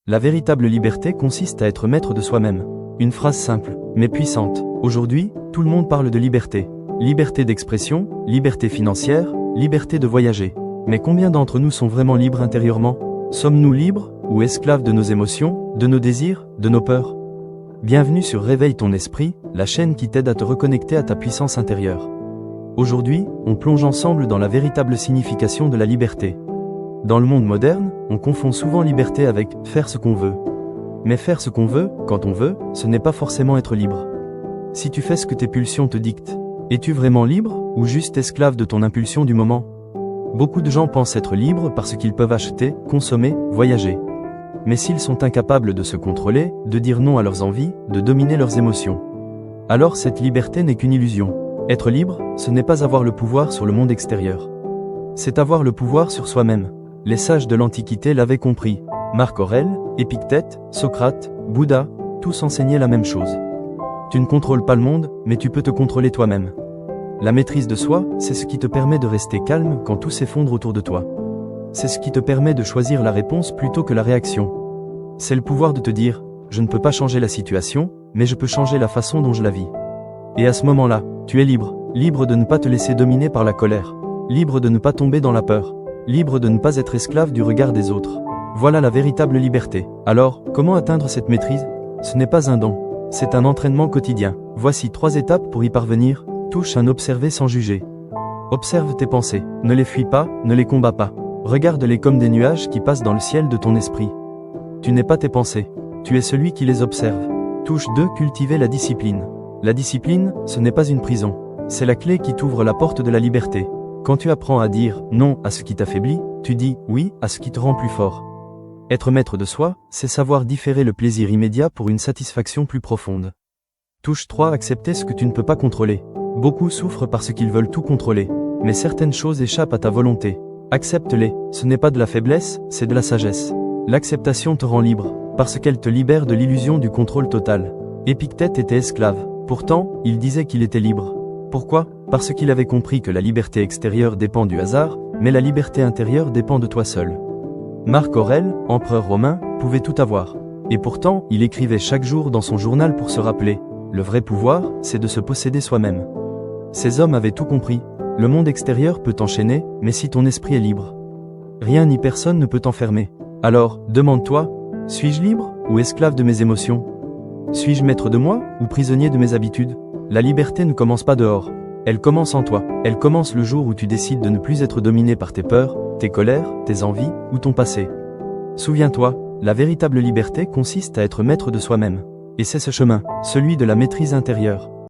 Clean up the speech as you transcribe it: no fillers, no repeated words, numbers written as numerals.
La véritable liberté consiste à être maître de soi-même. Une phrase simple, mais puissante. Aujourd'hui, tout le monde parle de liberté. Liberté d'expression, liberté financière, liberté de voyager. Mais combien d'entre nous sont vraiment libres intérieurement? Sommes-nous libres, ou esclaves de nos émotions, de nos désirs, de nos peurs? Bienvenue sur Réveille ton esprit, la chaîne qui t'aide à te reconnecter à ta puissance intérieure. Aujourd'hui, on plonge ensemble dans la véritable signification de la liberté. Dans le monde moderne, on confond souvent liberté avec « faire ce qu'on veut ». Mais faire ce qu'on veut, quand on veut, ce n'est pas forcément être libre. Si tu fais ce que tes pulsions te dictent, es-tu vraiment libre, ou juste esclave de ton impulsion du moment? Beaucoup de gens pensent être libres parce qu'ils peuvent acheter, consommer, voyager. Mais s'ils sont incapables de se contrôler, de dire non à leurs envies, de dominer leurs émotions, alors cette liberté n'est qu'une illusion. Être libre, ce n'est pas avoir le pouvoir sur le monde extérieur. C'est avoir le pouvoir sur soi-même. Les sages de l'Antiquité l'avaient compris. Marc Aurèle, Épictète, Socrate, Bouddha, tous enseignaient la même chose. Tu ne contrôles pas le monde, mais tu peux te contrôler toi-même. La maîtrise de soi, c'est ce qui te permet de rester calme quand tout s'effondre autour de toi. C'est ce qui te permet de choisir la réponse plutôt que la réaction. C'est le pouvoir de te dire, je ne peux pas changer la situation, mais je peux changer la façon dont je la vis. Et à ce moment-là, tu es libre, libre de ne pas te laisser dominer par la colère, libre de ne pas tomber dans la peur, libre de ne pas être esclave du regard des autres. Voilà la véritable liberté. Alors, comment atteindre cette maîtrise? Ce n'est pas un don, c'est un entraînement quotidien. Voici 3 étapes pour y parvenir. Touche un observer sans juger. Observe tes pensées, ne les fuis pas, ne les combats pas. Regarde-les comme des nuages qui passent dans le ciel de ton esprit. Tu n'es pas tes pensées, tu es celui qui les observe. Touche 2. Cultiver la discipline. La discipline, ce n'est pas une prison, c'est la clé qui t'ouvre la porte de la liberté. Quand tu apprends à dire non à ce qui t'affaiblit, tu dis oui à ce qui te rend plus fort. Être maître de soi, c'est savoir différer le plaisir immédiat pour une satisfaction plus profonde. Touche 3. Accepter ce que tu ne peux pas contrôler. Beaucoup souffrent parce qu'ils veulent tout contrôler, mais certaines choses échappent à ta volonté. Accepte-les, ce n'est pas de la faiblesse, c'est de la sagesse. L'acceptation te rend libre, parce qu'elle te libère de l'illusion du contrôle total. Épictète était esclave, pourtant, il disait qu'il était libre. Pourquoi? Parce qu'il avait compris que la liberté extérieure dépend du hasard, mais la liberté intérieure dépend de toi seul. Marc Aurèle, empereur romain, pouvait tout avoir. Et pourtant, il écrivait chaque jour dans son journal pour se rappeler, le vrai pouvoir, c'est de se posséder soi-même. Ces hommes avaient tout compris. Le monde extérieur peut t'enchaîner, mais si ton esprit est libre, rien ni personne ne peut t'enfermer. Alors, demande-toi, suis-je libre, ou esclave de mes émotions? Suis-je maître de moi, ou prisonnier de mes habitudes? La liberté ne commence pas dehors. Elle commence en toi. Elle commence le jour où tu décides de ne plus être dominé par tes peurs, tes colères, tes envies, ou ton passé. Souviens-toi, la véritable liberté consiste à être maître de soi-même. Et c'est ce chemin, celui de la maîtrise intérieure,